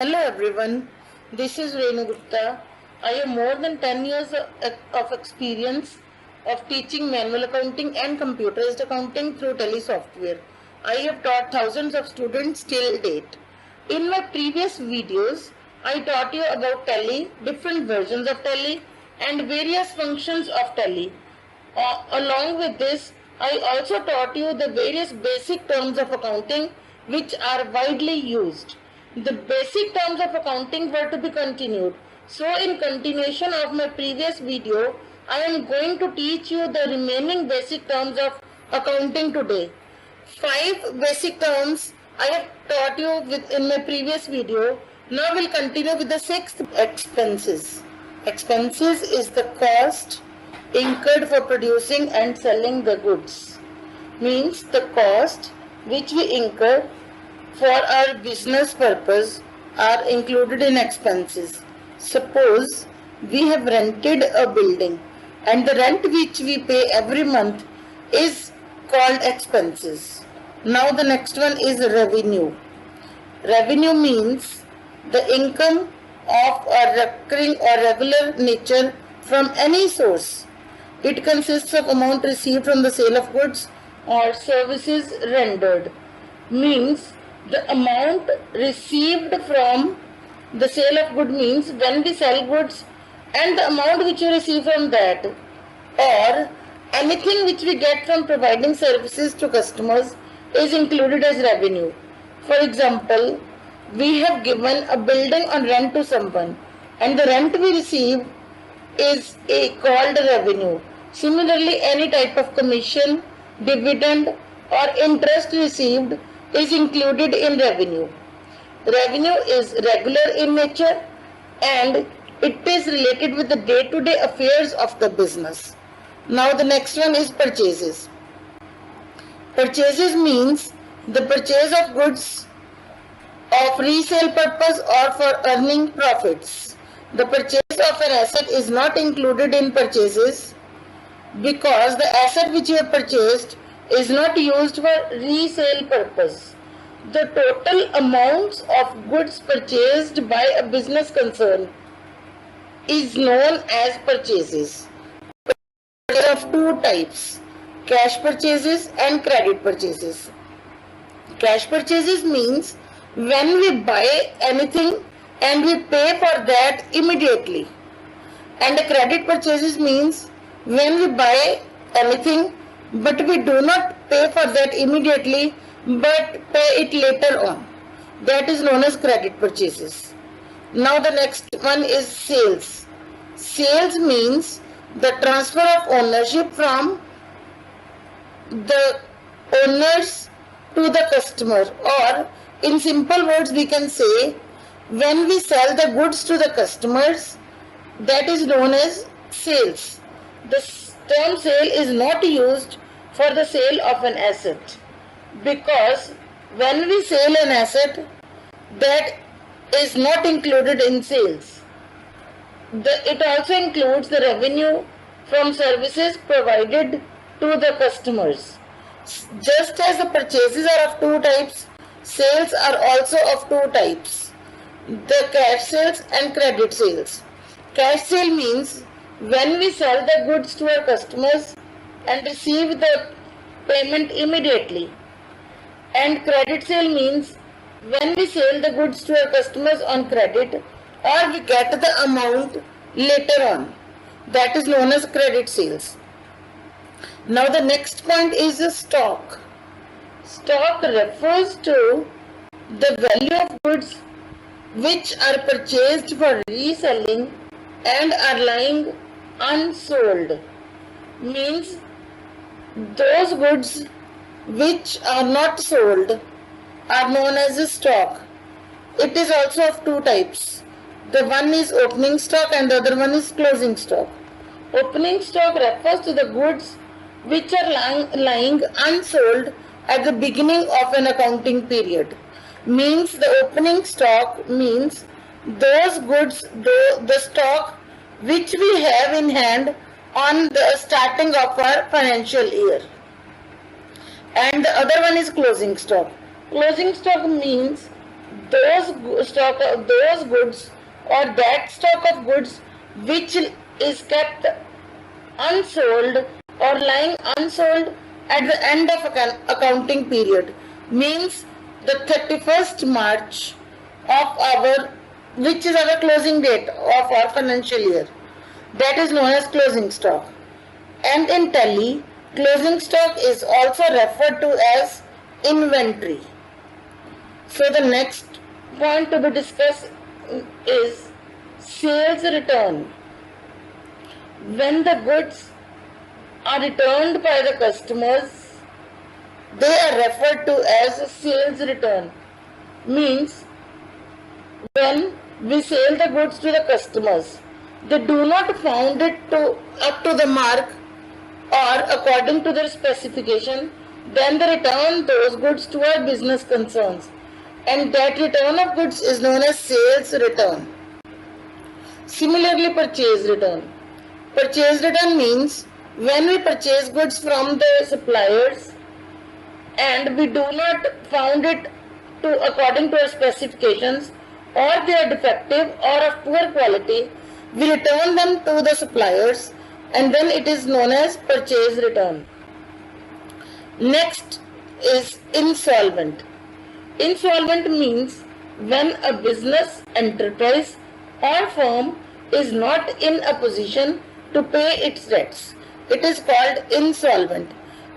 Hello everyone, this is Renu Gupta. I have more than 10 years of experience of teaching manual accounting and computerized accounting through Tele software. I have taught thousands of students till date. In my previous videos, I taught you about Tele, different versions of Tele and various functions of Tele. Along with this, I also taught you the various basic terms of accounting which are widely used. The basic terms of accounting were to be continued. So in continuation of my previous video, I am going to teach you the remaining basic terms of accounting today. 5 basic terms I have taught you in my previous video. Now we'll continue with the 6th expenses. Expenses is the cost incurred for producing and selling the goods. Means the cost which we incur for our business purpose are included in expenses. Suppose we have rented a building and the rent which we pay every month is called expenses. Now the next one is revenue. Revenue means the income of a recurring or regular nature from any source. It consists of amount received from the sale of goods or services rendered. Means the amount received from the sale of good means when we sell goods and the amount which we receive from that, or anything which we get from providing services to customers is included as revenue. For example, we have given a building on rent to someone and the rent we receive is called revenue. Similarly, any type of commission, dividend or interest received is included in revenue. Revenue is regular in nature and it is related with the day-to-day affairs of the business. Now the next one is purchases. Purchases means the purchase of goods of resale purpose or for earning profits. The purchase of an asset is not included in purchases because the asset which you have purchased is not used for resale purpose. The total amounts of goods purchased by a business concern is known as purchases. There are of two types, cash purchases and credit purchases. Cash purchases means when we buy anything and we pay for that immediately. And credit purchases means when we buy anything but we do not pay for that immediately but pay it later on. That is known as credit purchases. Now the next one is sales. Sales means the transfer of ownership from the owners to the customer, or in simple words we can say when we sell the goods to the customers, that is known as sales. The term sale is not used for the sale of an asset because when we sell an asset, that is not included in sales. It also includes the revenue from services provided to the customers. Just as the purchases are of two types, sales are also of two types, the cash sales and credit sales. Cash sale means when we sell the goods to our customers and receive the payment immediately. And credit sale means when we sell the goods to our customers on credit or we get the amount later on. That is known as credit sales. Now the next point is the stock. Stock refers to the value of goods which are purchased for reselling and are lying unsold. Means those goods which are not sold are known as a stock. It is also of two types. The one is opening stock and the other one is closing stock. Opening stock refers to the goods which are lying unsold at the beginning of an accounting period. Means the opening stock means those goods, the stock which we have in hand on the starting of our financial year. And the other one is closing stock. Closing stock means those goods or that stock of goods which is kept unsold or lying unsold at the end of accounting period, means the 31st March of our, which is our closing date of our financial year. That is known as closing stock. And in Tally, closing stock is also referred to as inventory. So the next point to be discussed is sales return. When the goods are returned by the customers, they are referred to as sales return. Means when we sell the goods to the customers, they do not found it up to the mark or according to their specification, then they return those goods to our business concerns, and that return of goods is known as sales return. Similarly, purchase return. Purchase return means when we purchase goods from the suppliers and we do not found it according to our specifications, or they are defective or of poor quality, we return them to the suppliers, and then it is known as purchase return. Next is insolvent. Insolvent means when a business, enterprise or firm is not in a position to pay its debts. It is called insolvent.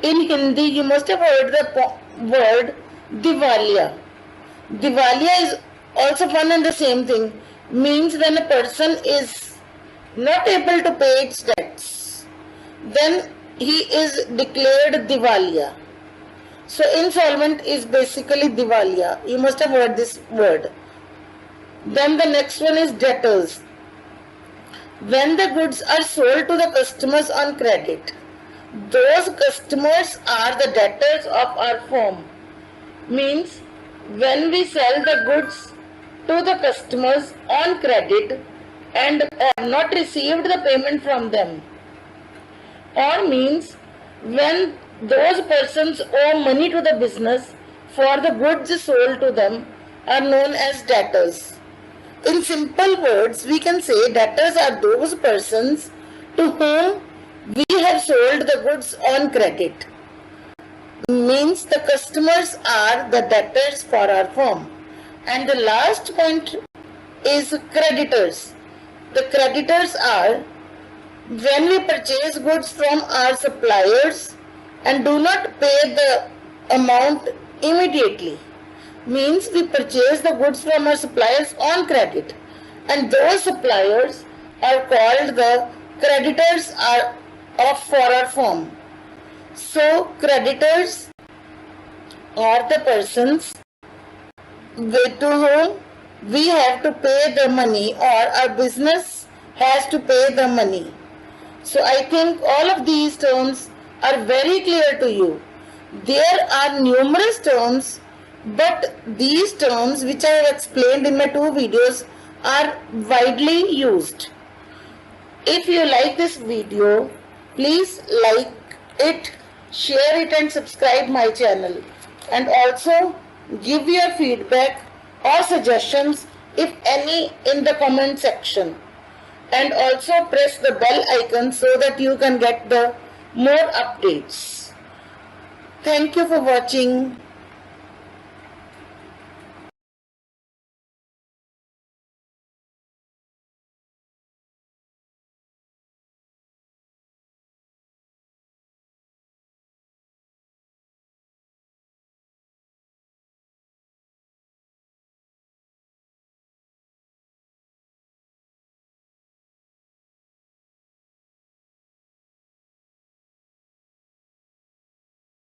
In Hindi, you must have heard the word Diwaliya. Diwaliya is also one and the same thing. Means when a person is not able to pay its debts, then he is declared Diwaliya. So insolvent is basically Diwaliya. You must have heard this word. Then the next one is debtors. When the goods are sold to the customers on credit, those customers are the debtors of our firm. Means when we sell the goods to the customers on credit and have not received the payment from them, or means when those persons owe money to the business for the goods sold to them, are known as debtors. In simple words, we can say debtors are those persons to whom we have sold the goods on credit. Means the customers are the debtors for our firm. And the last point is creditors. The creditors are when we purchase goods from our suppliers and do not pay the amount immediately. Means we purchase the goods from our suppliers on credit, and those suppliers are called the creditors for our firm. So creditors are the persons to whom we have to pay the money, or our business has to pay the money. So I think all of these terms are very clear to you. There are numerous terms, but these terms which I have explained in my 2 videos are widely used. If you like this video, please like it, share it and subscribe my channel, and also give your feedback or suggestions if any in the comment section, and also press the bell icon so that you can get the more updates. Thank you for watching.